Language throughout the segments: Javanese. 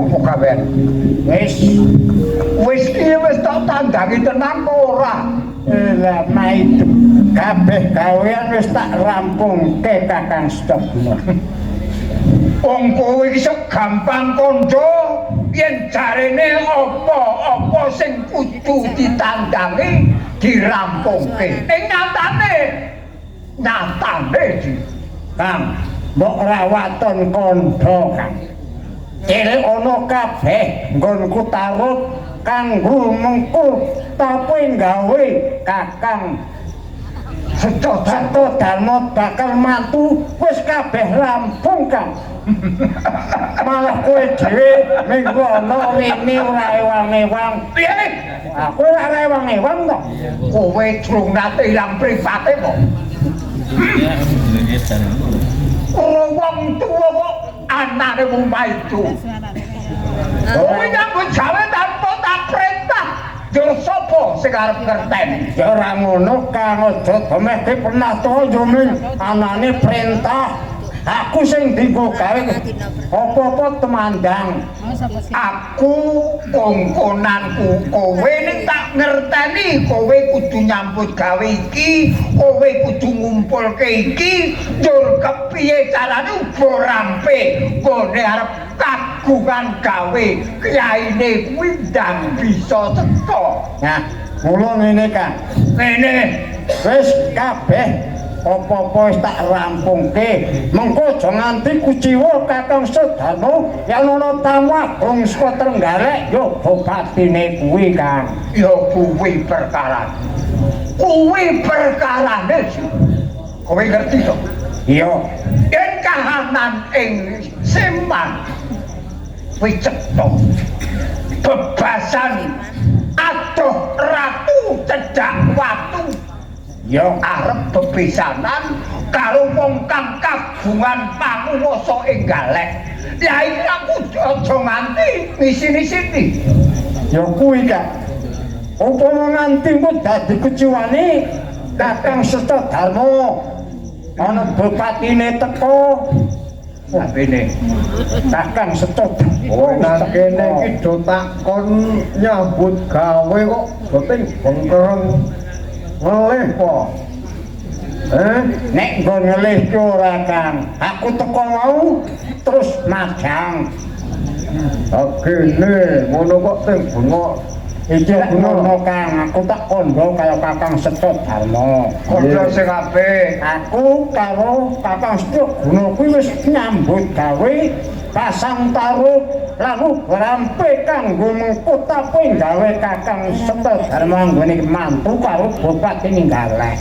opo gawean? Wis iki wis tak tandangi tenan ora? Lah maitu kabeh gawean wis tak rampungke Kakang Stokno. Wong kowe iki sok gampang kandha yen jarene apa-apa sing kudu ditandangi dirampungke. Ning nyatane iki Kang, mbok rawaton kandha Kang. Cilik ana kabeh nggonku tarut kanggo mengku tapi gawe Kakang Seto Darmo bakal mantu wis kabeh rampung Kang. Malah kowe dhewe minggu ana rene ora ewang-ewang. piye? Aku ora ewang-ewang to. Kowe durung nate ilang private kok. Wong tuwa kok anake omah itu. Kowe nyambut gawe tanpa tak perintah. Yo sapa sing arep ngerteni? Ya ora ngono Kang, aja domehke pernah to yo anane perintah. Aku sing dienggo gawe apa-apa temandang. Aku kongkonanku kowe ning tak ngerteni kowe kudu nyambut gawe iki, kowe kudu ngumpulke iki, njur kepiye carane uga rampe gone arep kagungan gawe kyaine kuwi ndang bisa teko. Nah, mula ngene Kang. Ngene Wis kabeh apa-apa wis tak rampungke. Mengko aja nganti kuciwa Kakang Sudarmo yen ana tamu agung saka Trenggalek yo bupatine kuwi Kang. yo kuwi perkara. Kuwi perkarane sih. Kowe ngerti to? Iya. Yen kahanan ing Seman wicekto bebasan adoh ratu cedak watu Yo arep bebesanan karo wong kang kagungan panguwasa ing Galek. Lah iki aku aja nganti ngisi-ngisini. yo kuwi Kang. Upama nganti ku dadi kuciwane Kakang Sudarmo ana bupatine teko. Sabene Kakang Sudarmo. Oh, nang kene iki do takon nyambut gawe kok boten bengkereng ngelih po. Nek nggon ngelih ki ora Kang. Aku teko mau terus majang. Agene ngono kok teng bengok. Iki ngono Kang, aku tak kondo kaya Kakang Sudarmo. kondo sing apik. Aku karo Kakang Sudarmo kuwi wis nyambut gawe pasang taruh lalu rampe kanggo mengko tapi gawe Kakang Sudarmo nggone mantu karo bupati ning Galek.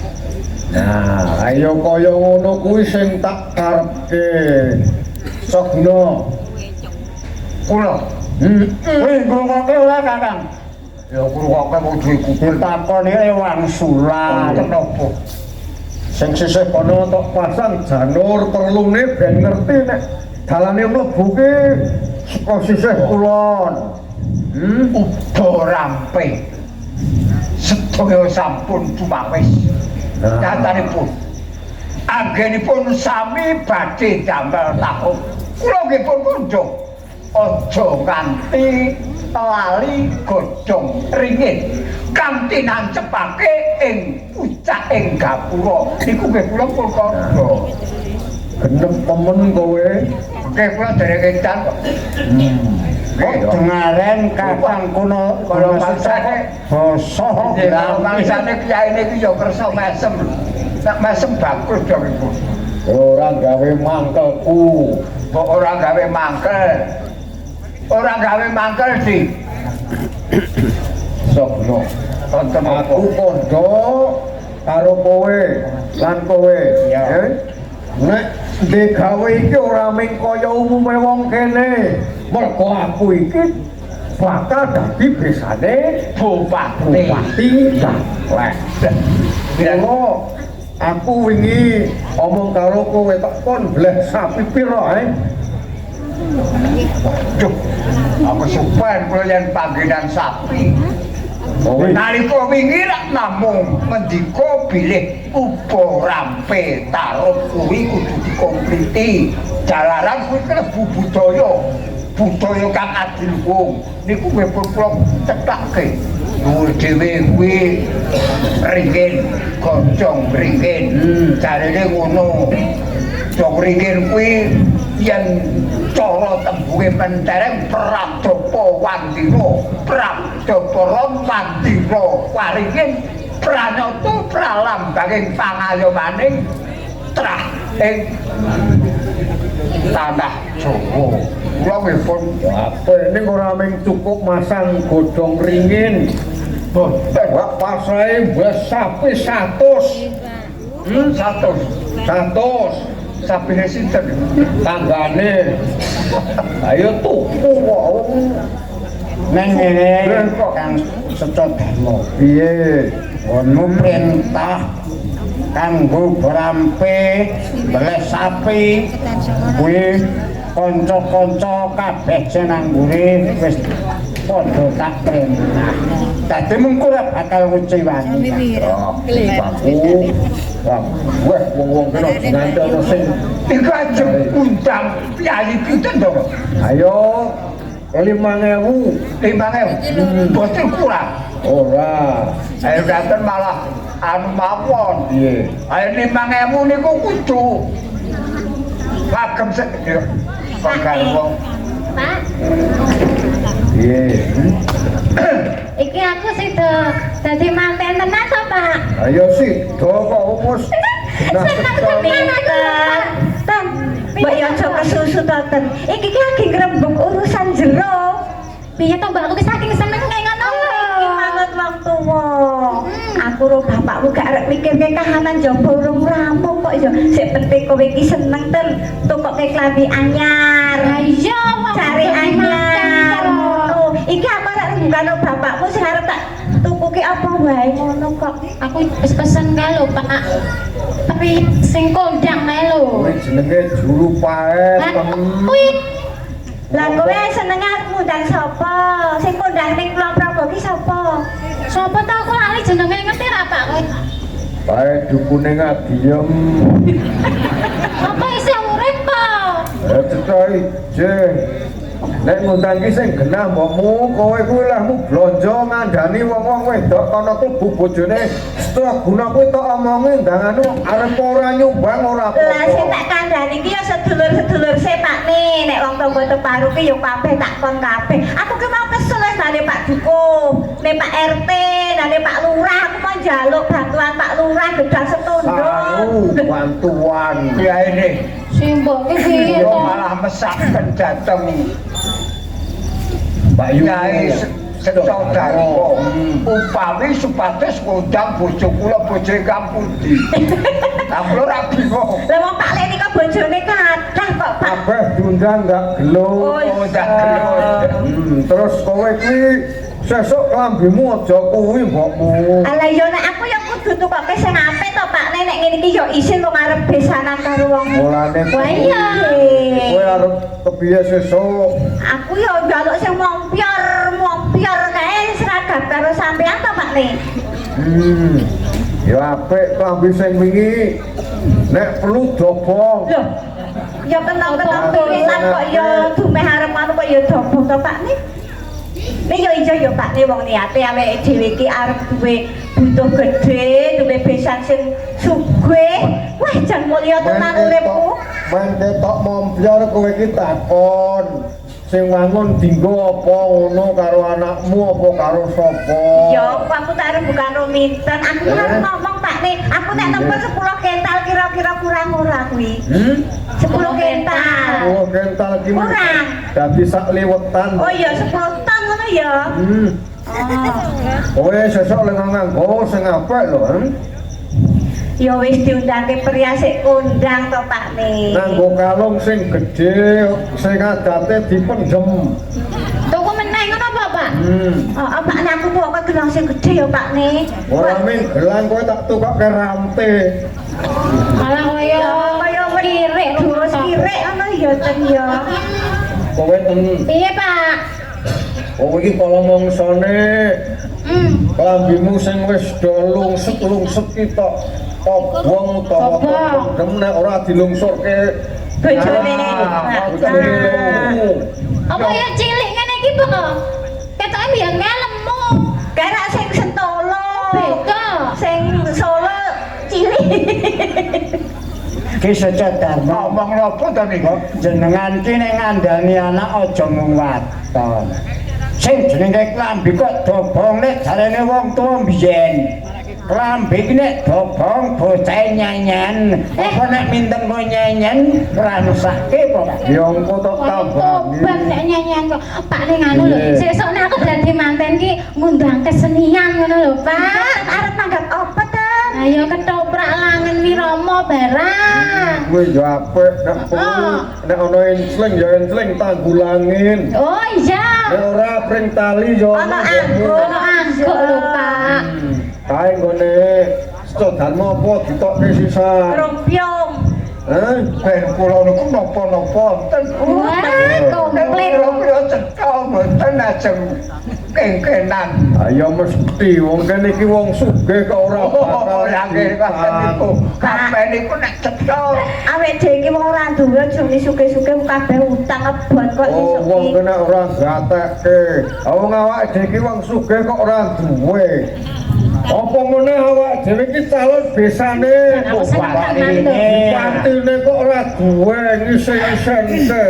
Nah, ayo kaya ngono kuwi sing tak karepke. Sogno. Kula Kuwi ngrungokke ora Kakang? ya krungokke wong duwe kuping Ditakoni ewang sulan. kenapa? Sing sisih kono tok pasang janur perlune ben ngerti nek dalane mlebu ki saka sisih kulon. Uga rampe. Sedaya sampun dumawis. Katanipun anggenipun sami badhe damel tahu. Kula nggih pun kandha. Aja nganti lali godhong ringin kanthi nancepake ing pucaking gapura. Niku nggih kula pun kandha. Genep temen kowe. Nggih kula dereng edan kok. Kok dengaren Kakang kuno Kalau bangsane basa kalau bangsane kiyaine iki ya kersa mesem. Nek mesem bagus dong iku. Ora gawe mangkelku. Kok ora gawe mangkel. Ora gawe mangkel sih. Sogno. Tonton Aku aku. kondo karo kowe lan kowe. Ya. Nek ndek gawe iki ora mung kaya umume wong kene. Mergo aku iki bakal dadi besane Bupati. Bupati Galek. Mila aku wingi omong karo kowe tak kon bleh sapi pira Duh, aku supen kula yen panggenan sapi. Nalika wingi rak namung ngendika bilih uga rampe tarub kuwi kudu dikompliti. Jalaran kuwi klebu budaya. budaya kang adiluhung niku wipun kula cethakke nuwun dhewe kuwi ringin goncong ringin jarene ngono dong ringin kuwi yen cara tembunge mentereng pradapa wandira waringin pranyata pralambanging pangayomaning trah ing tanah Jawa. Kula wipun apa ini ora mung cukup masang godhong ringin boten wak pasae wis sapi 100 sapine sinten tanggane ayo tuku kok Neng ngene Kang Setodharma. piye Ono perintah kanggo brampe beles sapi kuwi kanca-kanca kabeh jenanggure wis padha tak perintah. Dadi mengko ora bakal ngecewakan. aku wah wong-wong kena nganti ana sing iku ajeng undang piyayi pinten to ayo 5.000 boten kurang ora ayo dateng malah anu mawon piye ayo 5.000 niku kudu kagem sik panggal wong Pak, piye iki aku sing dadi manten tenan to, Pak? ayo sih do kok umus Seneng tenan aku, Pak. Ten, mbok yo aja kesusu to, Ten. Iki ki lagi ngrembug urusan jero. Piye to, Mbak? Aku ki saking seneng kaya ngono. Iki manut wong tuwa. Aku ro bapakmu gak arep mikirke kahanan jaba urung rampung kok yo. Sik penting kowe iki seneng ten tukoke klambi anyar. Ha iya, cari anyar. Oh, iki aku arep bukan bapakmu sing arep tak tukuke apa wae ngono kok. Aku wis pesen kae lho, Pak. Tapi sing kondang kae lho. kuwi jenenge juru paet Kuwi Lah kowe seneng arep ngundang sapa? Sing kondang ning Pulau Prabu ki sapa? sapa to aku lali jenenge ngerti ra, Pak? Kowe paet dukune ngadiem apa isih urip po? cecai je nek ngundang ki sing genah mbokmu kowe kuwi lahmu blonjo ngandani wong-wong wedok kana klebu bojone setelah guna kuwi tok omongi ndanganu arep ora nyumbang ora Lah sing apa-apa tak kandhani ki ya sedulur-sedulur sepakne. Nek wong tangga teparu ki ya kabeh tak kon kabeh. Aku ki mau kesel wis nane Pak Dukuh, nek Pak RT, nane Pak Lurah aku mau njaluk bantuan Pak Lurah gedang setondo. bantuan piyaine Simbok ki piye yo to? malah mesaken dateng Mbak Yu Kyai Setodharma upami supados ngundang bojo kula bojo ingkang pundi aku ora bingung Lah wong Pak Lek nika bojone kathah kok Pak. kabeh diundang gak gelo oh dak gelem terus kowe kuwi sesuk klambimu aja kuwi mbokmu Alah yo nek aku ya kudu tukoke sing apik to Pak. Nek ngene iki yo isin kok arep besanan karo wong. mulane Wah iya. kowe arep kepiye sesuk Aku yo njaluk sing mompior kae seragam karo sampean to Pak Ne. ya apik klambi sing wingi nek perlu dobong Loh. Ya kenang-kenang pilihan kok yo dumeh arep anu kok yo dobong to Pak Ne. Nek yo ijo yo Pak Ne wong niate awake dhewe iki arep duwe butuh gedhe, duwe besan sing sugih. Wah, jan mulya tenan uripku. main ketok mompior kowe iki takon sing wangun dinggo apa ngono karo anakmu apa karo sapa Ya, aku tak arep bukan ruminten. Aku harus ngomong Pak Ne. Aku nek nembe 10 kental kira-kira kurang ora kuwi. 10 kental. oh kental iki Kurang. dadi sak liwetan Oh iya 10 ton ngono ya. kowe sesuk lek nganggo sing apik lho Ya wis diundangke priasik kondang to Pak Ne. nganggo kalung sing gedhe sing adate dipendhem Tuku meneh ngono apa, Pak? Oh, Pak Ne aku kok gelang sing gedhe ya Pak Ne. ora ming gelang kowe tak tukokke rante Malah kaya Kaya kirik terus kirek ngono ya ten ya. kowe ten Piye, Pak? kowe iki kala mangsane klambimu sing wis do lungset ki tok obong utawa Obong. pendem nek ora dilungsurke bojone. bojone lho. Apa ya cilik ngene iki, Bu? Ketoke mbiyen ngelemu. Karak sing Sentolo. Beda. Sing Solo cilik. Ki Seco Darmo Ngomong napa to niku? jenengan ki nek ngandani anak aja mung waton. Sing jenenge klambi kok dobong nek jarene wong tuwa mbiyen. Klambi ki nek dobong bocah nyanyen. Apa nek minten kok nyanyen ora rusake apa? Ya engko tok Tobat tambah. nek nyanyian kok Pak ning anu lho. Iya. Sesuk nek aku dadi manten ki ngundang kesenian ngono lho, Pak. Arep tanggap apa ta? Ayo ketoprak langen Wirama barang. Kuwi ya apik nek nek ana ensling ya ensling tanggulangin. Oh iya. Nek ora pring tali ya Ana anggur. Ono angguk lho, Pak. Kae nggone Seco Darmo apa ditokke sisa. Rompiong. Ben kula niku napa-napa wonten. Wah, komplit. Kula cetha mboten ajeng kengkenan. Ayo mesti wong kene iki wong sugih kok ora bakal Ya nggih kabeh niku. Kabeh niku nek cetha. Awake dhewe iki wong ora duwe jane suke-suke kabeh utang ngebot kok Oh, isuk wong iki. kena ora gatekke. Wong awake dhewe iki wong sugih kok ora duwe. Apa meneh awake dhewe iki calon besane. Aku seneng tenan lho. Pantine kok ora duwe ngisi-ngisente.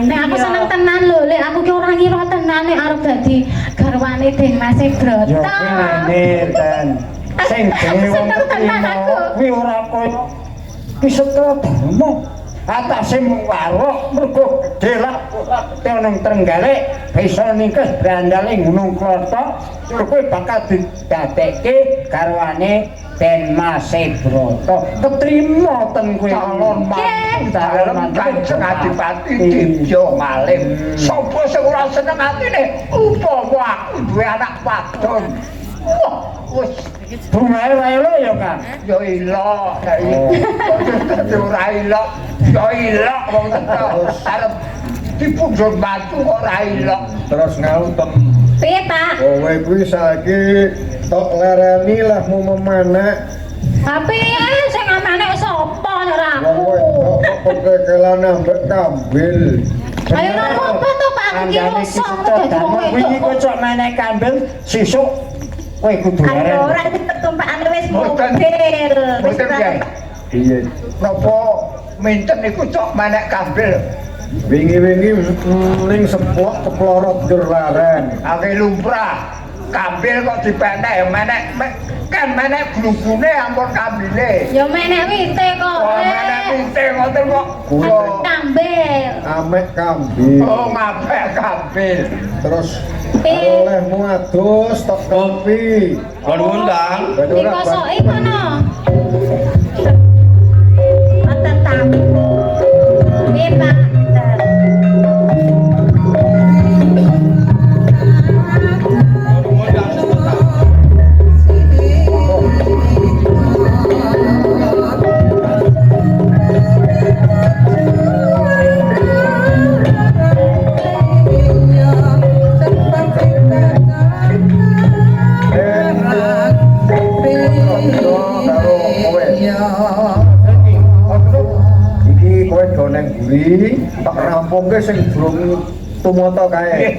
Nek aku seneng tenan lho, Lek aku ki ora ngira tenan nek arep dadi garwane Den Mas Yo Broto. kene ten. Sing jenenge wong Seneng tenan aku. kuwi ora koyo Ki Seco Darmo. Atase mung warok mergo gedhe lah nang Trenggalek bisa ningkes brandale Gunung Klothok tur kowe bakal didadekke garwane Den Mas Broto. Ketrima ten kowe Calon mantu dalem Kanjeng Adipati Dibyo Malih. Sapa sing ora seneng atine upama aku duwe anak wadon. Wah, wis Bungae wae lho ya Kang. ya ilok, dadi ora ilok, ya ilok wong tenan. Arep dipundhut batu kok ora ilok. Terus ngauten. Piye, Pak? Kowe kuwi saiki tok lereni lehmu memenek. Tapi sing amane sapa nek ora Wong aku? wedok kok kekelan ambek kambil. Ayo ora apa to, Pak? Aku ki Andane Ki rusak Seco dadi wong Darmo kuwi wedok. kok menek kambil sesuk kowe kudu Ayo leren. ora pertumpakan wis Mboten. mobil. Wis Mboten piye? Piye? Napa minten niku cok menek kambil. Wingi-wingi ning seplok keplorot ger leren. Ake lumrah. Kambil kok dipenek menek kan menek glugune ampun kambile. Ya menek wite kok. Oh, Lek. menek pinte ngoten kok. Kula Kambil. amek kambil. Oh, ngapek kambil. Terus Piye? olehmu adus tok kopi. Nuwun Kang. Dikosoki kono. Wonten tamu. Piye, Pak? Iki kowe do neng guri, tak rampungke sing durung tumata kae.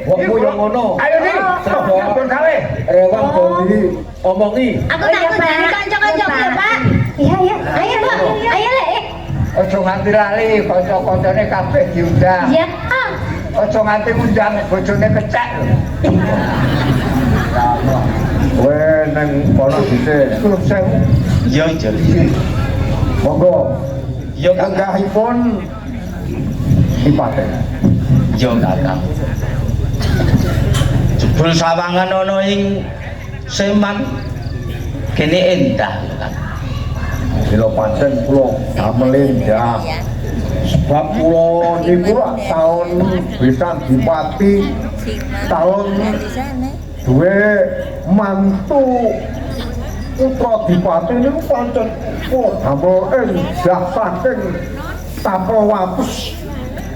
Wongmu yo ngono. Ayo nih, ampun gawe. Rewang dadi omongi. Aku Oh, iya, takut dari Pak. kanca-kanca Iya, ya, Pak. Pak. Iya, iya. Ayo, Pak. Ayo, Lek. Aja nganti lali kanca-kancane kabeh diundang. Ya. Aja nganti undang bojone kecek lho. Kowe neng kono dhisik. Terus sewu. Yo jadi. Monggo. Yo Kang. Lenggahipun dipaten. Yo Kakang. Jebul sawangan ana ing Seman kene endah lho Kang. Bila pancen kula damelin ya. Sebab kula niku rak taun bisa dipati taun duwe mantu putra dipati niku pancen kula damel endah saking tapel wates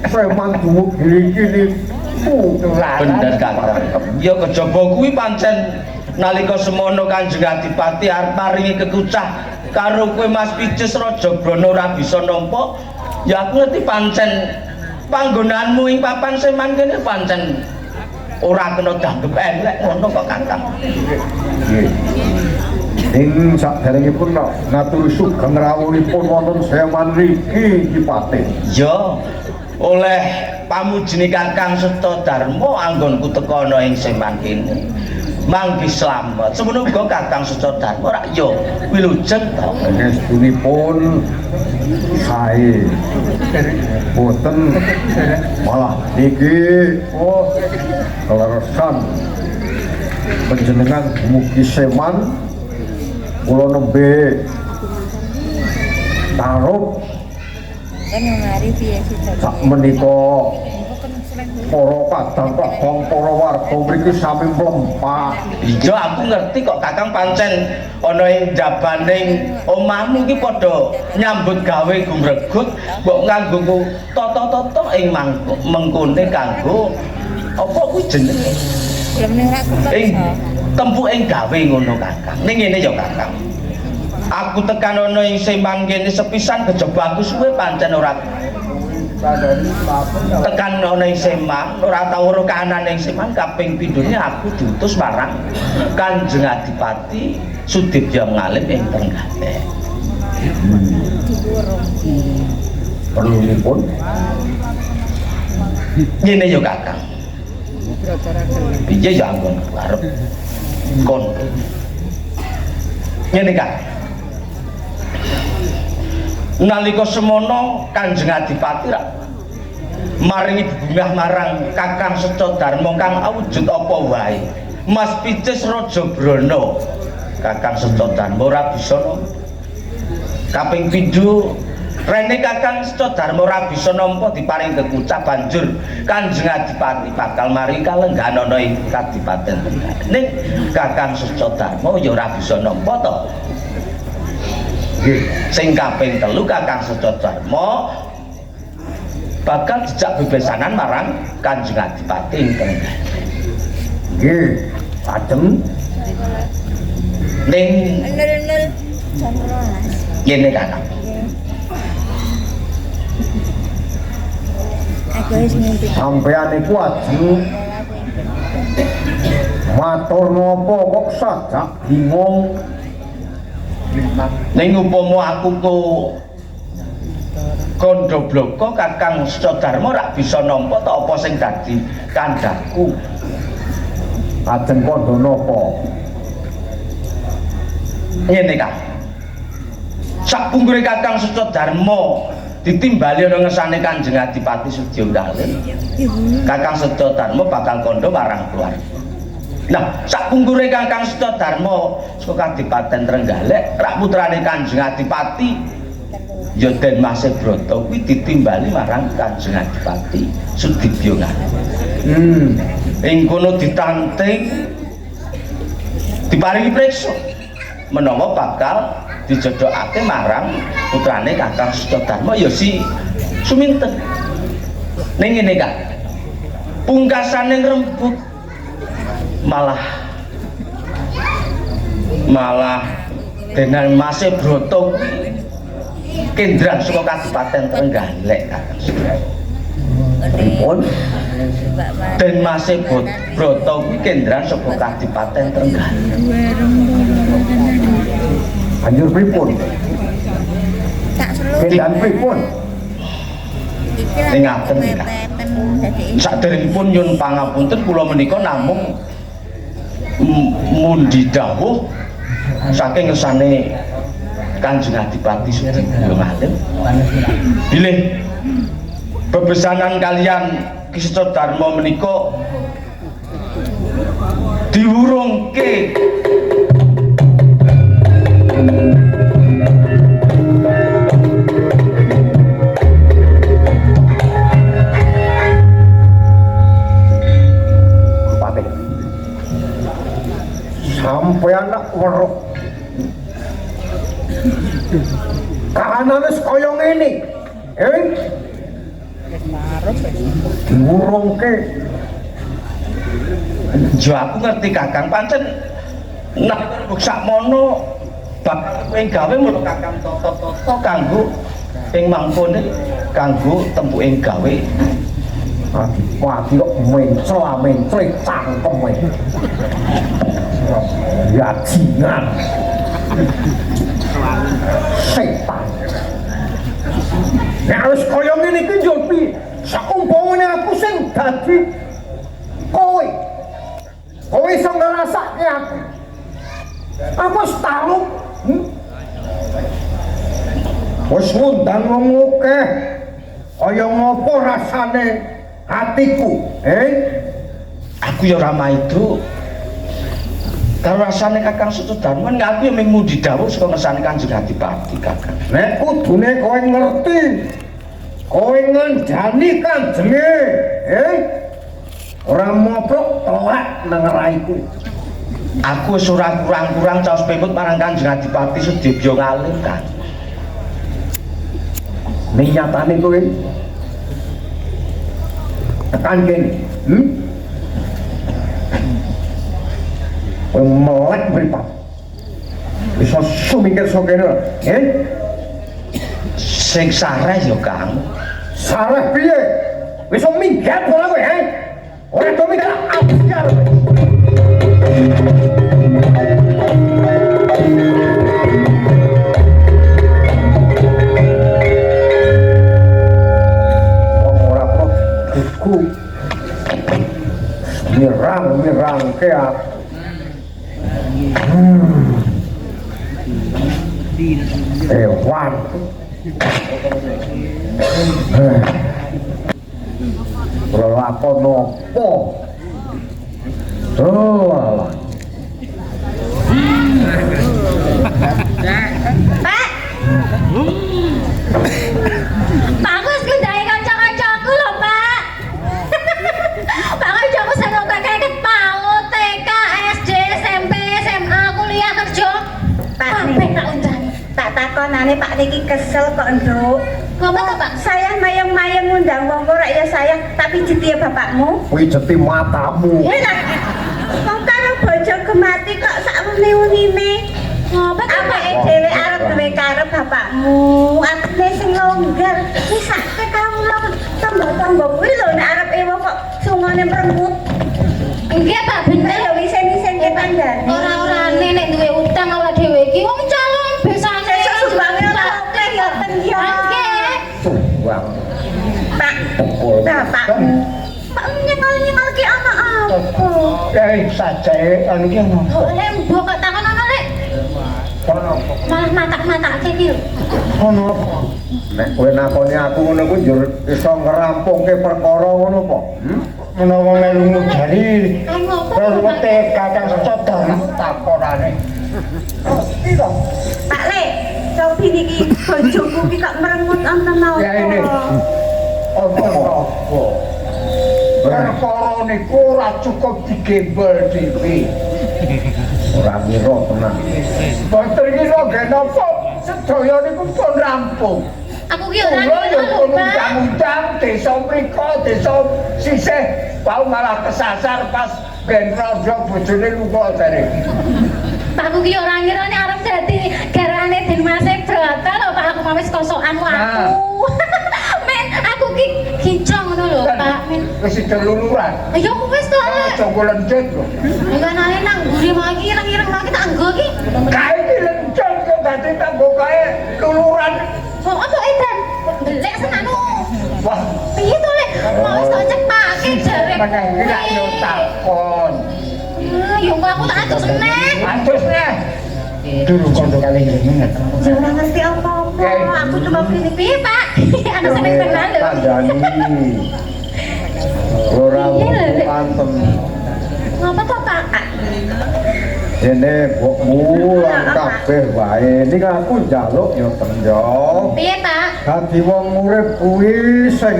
preman duwe iki niku. Bener Kakang. Yo kejaba kuwi pancen nalika semono Kanjeng Adipati arep maringi kekucah karo kowe Mas Pijes Raja Brana ora bisa nampa Ya aku ngerti pancen panggonaanmu ing papan seman kene pancen ora kena danggep elek ngono kok Kakang. Nggih. Ing saderengipun ngaturi sugeng rawuhipun wonten seman mriki Kipate. Ya oleh pamujine Kakang Setadarma anggonku teka ana ing seman kene. Manggi slamet. Semono uga Kakang Setadarma rak ya wilujeng to. Nestunipun sae. Boten malah niki keleresan panjenengan mugi seman kula nembe taruh sak menika para kadang-kadang para warga mriki sami mlempak. Iya aku ngerti kok Kakang pancen ana ing jabaning omahmu iki padha nyambut gawe gumregut mbok nganggo tata-tata ing mengkone kanggo apa kuwi jenenge ing tempuk ing gawe ngono Kakang. Ning ngene ya Kakang. Aku tekan ana ing seman kene sepisan kejaba aku suwe pancen ora tekan ana ing seman ora tau weruh kahanan ing seman kaping pindhone aku diutus marang Kanjeng Adipati Sudibya Ngalim ing Trenggalek. Perlunipun ngene ya Kakang. Piye ya anggon arep kon. Ngene Kak. Nalika semono Kanjeng Adipati maringi bebungah marang Kakang Setadarma kang awujud apa wae. Mas Picis Raja Brana. Kakang Setadarma ora bisa kaping pindho rene Kakang Setadarma ora bisa nampa diparing kekucap banjur Kanjeng Adipati bakal maring kalenggan ana ing Kadipaten Trenggalek. Ning Kakang Setadarma ya ora bisa nampa to. Sing kaping telu Kakang Setadarma bakal dijak bebesanan marang Kanjeng Adipati ing Trenggalek. nggih, ajeng Ning ngene Kakang. sampeyan iku ajeng matur napa kok sajak bingung. Ning upama aku kandha bloko Kakang Setadarma ora bisa nampa ta apa sing dadi kandhaku. Ajeng kandha napa? Ngene Kak. Sakpunggure Kakang Setadarma ditimbali ana ngersane Kanjeng Adipati Sudya Ngalim. Kakang Setadarma bakal kandha marang keluarga. Nah, sakpunggure Kakang Setadarma saka Kadipaten Trenggalek, rak putrane Kanjeng Adipati ya Den Mas Brata kuwi ditimbali marang Kanjeng Adipati Sudibya Ngalim. Ing kono ditanting diparingi priksa menawa bakal dijodhokake marang putrane Kakang Setadarma ya si Suminten. Ning ngene Kak. Pungkasane ngrembug malah dengan Mas Brata kendran saka Kadipaten Trenggalek Kakang. Pripun? Den Mas Brata kuwi kendran saka Kadipaten Trenggalek. Banjur pripun? Kendhan pripun? Ning ngaten Kak. Saderengipun nyuwun pangapunten kula menika namung mundi dawuh saking ngersane Kanjeng Adipati Sudibya Ngalim bilih bebesanan kalian Ki Setadarma menika diwurungke sampeyan nak weruh kahanane kaya ngene diwurungke. Jo aku ngerti Kakang pancen nek sakmono bakal kowe gawe mulo Kakang tata-tata kanggo ing mangkone kanggo tempuking gawe. Wah, kok mencela cangkem iki. Yajingan. Setan. Nek wis kaya ngene iki yo piye? Saumpamane aku sing dadi kowe. Kowe iso ngrasake aku. Aku wis taluk. Wis ngundang wong akeh. Kaya ngopo rasane hatiku, Aku ya ora maido. Karo rasane Kakang Sutodarman aku ya mung mundi dawuh saka ngersane Kanjeng Adipati, Kakang. nek kudune kowe ngerti. Kowe ngandani kanjenge, ora moprok telak nang raiku. Aku wis ora kurang-kurang caos pemut marang Kanjeng Adipati Sudibya Ngalim, Kang. Ning nyatane kowe tekan kene, kowe melek mripat. Bisa sumingkir saka kene, Sing sareh ya, Kang. Sareh piye? Wis minggat ora kowe, Ora do minggat ajar. Mirang ke aku. Hewan. Lelakon nopo? Oh, Pak. Pak, aku wis ngendhahi kanca-kancaku lho, Pak. Pak, kancaku seneng kakek PAUD, TK, SD, SMP, SMA, kuliah kerja. Pak, kabeh tak undang. Tak takonane Pak niki kesel kok, Nduk. Ngapa to, Pak? Saya mayang-mayang ngundang wong ora ya sayang, tapi jeti ya bapakmu. kuwi jeti matamu. Enak. Wong karo bojo gemati kok sak wengi-wengine. Ngapa to, Pak? Dhewe arep duwe karo bapakmu. Atine sing longgar. Wis sak kawula tangga-tangga kuwi lho nek arep ewo kok sungone merengut. Nggih, Pak, bener lho isen-isen ke pandane. Ora-orane nek duwe utang awak dhewe iki wong calon besane. Sesuk sumbange akeh ya ten ya. Nggih. Tuwang. Pak, bapakmu. Pak nyemal-nyemal ki ana apa? Sajae anu ki ono. Kok lembo kok takon ana lek. Malah matak-matake iki lho. Ono apa? Nek kowe nakoni aku ngono kuwi yo iso ngerampungke perkara ngono apa? Menawa melu ngujari rewete Kakang Sutodarman takonane. Piro? Pak Le, Sofi niki bojoku ki kok merengut ana napa? Ya ini. Apa? Perkara niku ora cukup digembel dhewe. Ora ngira tenan. Boten kira nggih napa sedaya niku pun rampung. Aku ki ora Kula yo ngerti pun lho, Pak. undang-undang desa mriko, desa sisih bau malah kesasar pas ben rondo bojone lunga jare. Pak, aku ki ora ngira nek arep dadi garwane Den Mas Broto lho, Pak. Aku mau wis kosokan aku. Men, aku ki kincong ngono lho, Pak. Men. Wis deluluran. Ya wis to, Lek. Coba lencut lho. Enggak nane nang mburi maki ireng-ireng maki tak nggo ki. Kae iki lencut kok dadi tanggo kae luluran. Oh, apa edan? Belek senanu. Wah, Piye to, Lek? Mau wis tak cepake jare. meneng iki lak yo takon. Ya engko aku tak atus meneh. Atus neh. Dulu kondo kali ini. Ya ora ngerti apa-apa. Aku cuma gini. Piye, Pak? Ana seneng tenan lho. Kandhani. Ora pantem. Ngapa to, Pak? Dene mbokmu lan kabeh wae. Ning aku njaluk ya tenjo. Piye, Pak? Dadi wong urip kuwi sing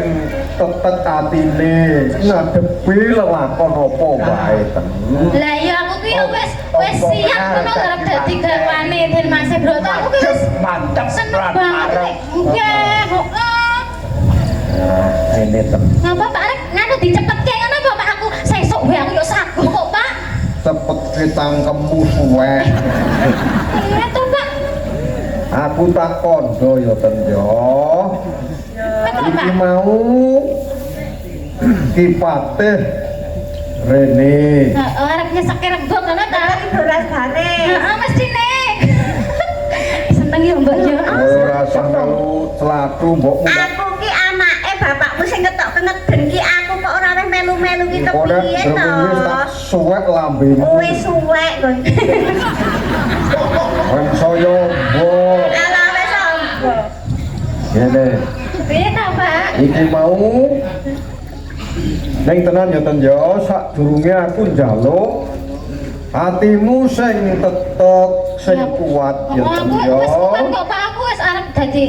tetet atine ngadepi lelakon apa wae ten. Lah ya aku ki wis siap ngono arep dadi garwane Den Mas Broto. Aku ki wis mantep seneng lan banget. arep. Nggih, heeh. Ini ten. Ngapa Pak arep nganu dicepetke ngono apa Pak aku sesuk wae aku yo sagu kok, Pak. Cepet ditangkemmu suwe. Iya to, Pak. Aku tak kondo ya ten yo. iki mau Ki Patih Rene. Arep nyesake rembug ngono ta? Ibu rasane. Heeh mestine. Seneng ya Mbak ya. Ora usah melu celatu mbokmu. Aku ki anake bapakmu sing ketok kengeden ki aku kok ora oleh melu-melu ki Kok kepiye to? wis tak suwek lambemu. Wis suwek kon. Wong saya mbok. Ala wis ombo. Ngene. Piye ta, Pak? Iki mau ning tenan ya ten ya sadurunge aku njaluk hatimu sing tetek sing kuat ya ten Aku ya. wis kuat kok Pak, aku wis arep dadi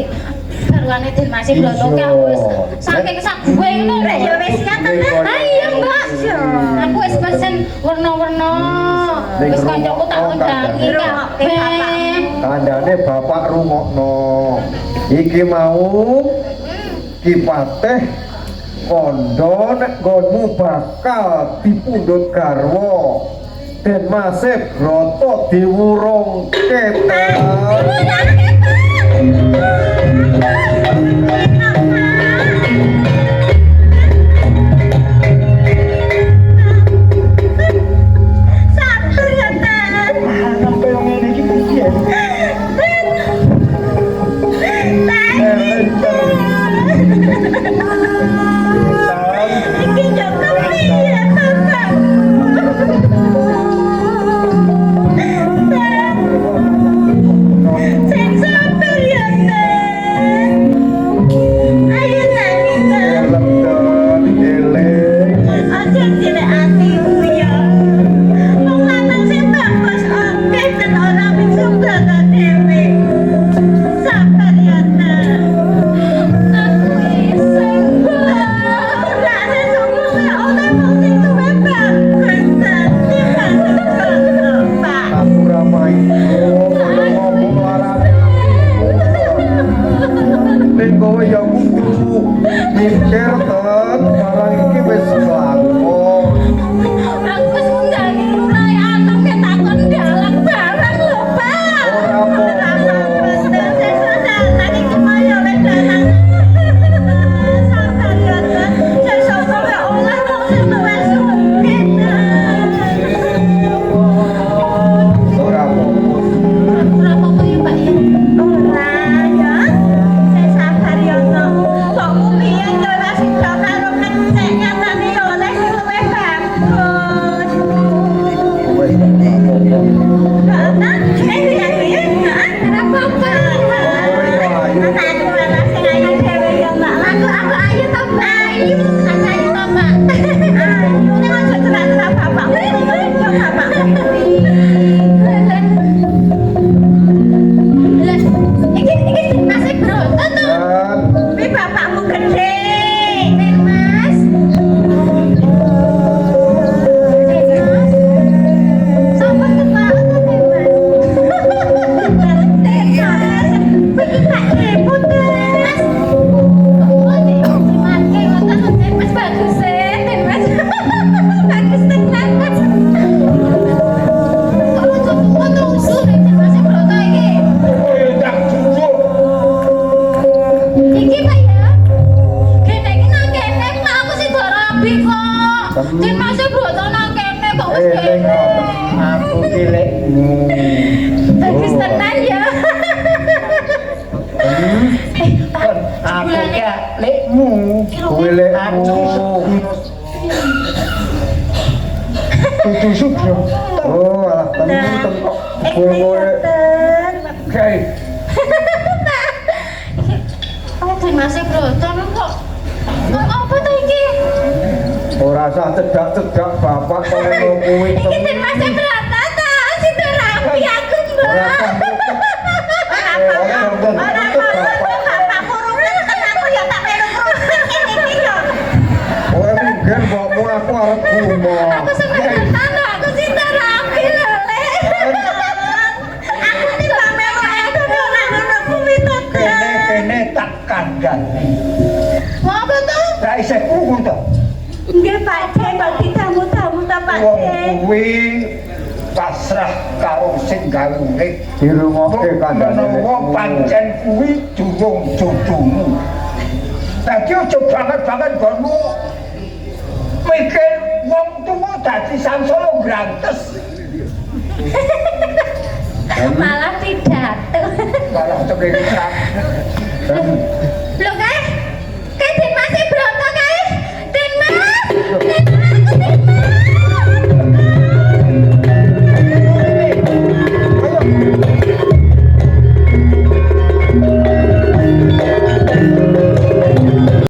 garwane Den Mas Broto ki aku wis saking sak gue ngono. Rek ya wis siap tenan. Ah iya Mbak. Aku wis pesen warna-warna. Wis kancaku tak undangi kabeh. Kandhane bapak rungokno. Iki mau Ki Patih kondo nek nggonmu bakal dipundhut garwa Den Mas Broto diwurungke ta. Sabar ya, Tan. Sampai yang ini iki piye? Iki yo kepiye, Bapak? Sing sabar ya, Tan. Ayo nangis, Tan. Lenten eling Aja cilik atimu ya. Wong lanang sing bagus akeh dan ora bisa bangga dhewe. Sabar ya, Tan. Aku iseng Ora sesungguh kaya oleh wong sing duwe bagus, Tan. Pak. aku ramai ngomong larang ning kowe ya kudu mikir ten barang iki wis langkung aku wis ngundangi mulai anak ke takon dalang barang lho Pak. ora apa-apa. Ora apa-apa. Ora apa-apa ya Pak ya. Wis ora apa-apa. Iki masih Broto tuh. Dan Bapakmu gede. Den Mas. Sopo tuh Pak? Den Mas. Begini tak ribut, Mas. Oh, dimanke ngoten Den Mas bagus Den Mas. Bagus tenan Mas. Kok cukup tuh usul Den Mas Broto iki. Kowe tak cucuk. Iki Pak ya. Kene iki nang kene Pak aku sing do rabi kok. Den Mas Broto nang kene kok wis eling kene. aku ki lekmu. Bagus tenan ya. Pak, Aku ki lekmu. Kowe lekmu. Tutu subro. Oh, alah temen kok kowe Kae Oh, Den Mas Broto kok. Apa to iki? ora usah cedak-cedak bapak kaya kuwi. Iki Den Mas Broto ta, sing rapi aku, Mbak. Ora usah Bapakmu rumah kan aku ya tak melu kerupuk ini yo. kowe minggen mbokmu aku arep gumo. Aku seneng tenan aku sing rapi lho, Le. Aku iki tak melu edon ora ngono kuwi to. kene tak kandhani. Mau apa tuh? Ra isih krungu to. Nggih Pak Den, kok ditamu-tamu ta Pak Wong Den. kuwi pasrah karo sing gawe urip. Dirungokke kandhane. Menawa pancen kuwi durung jodohmu. Dadi aja banget-banget gonmu mikir wong tuwa dadi sangsara grantes. Malah pidato. Malah temen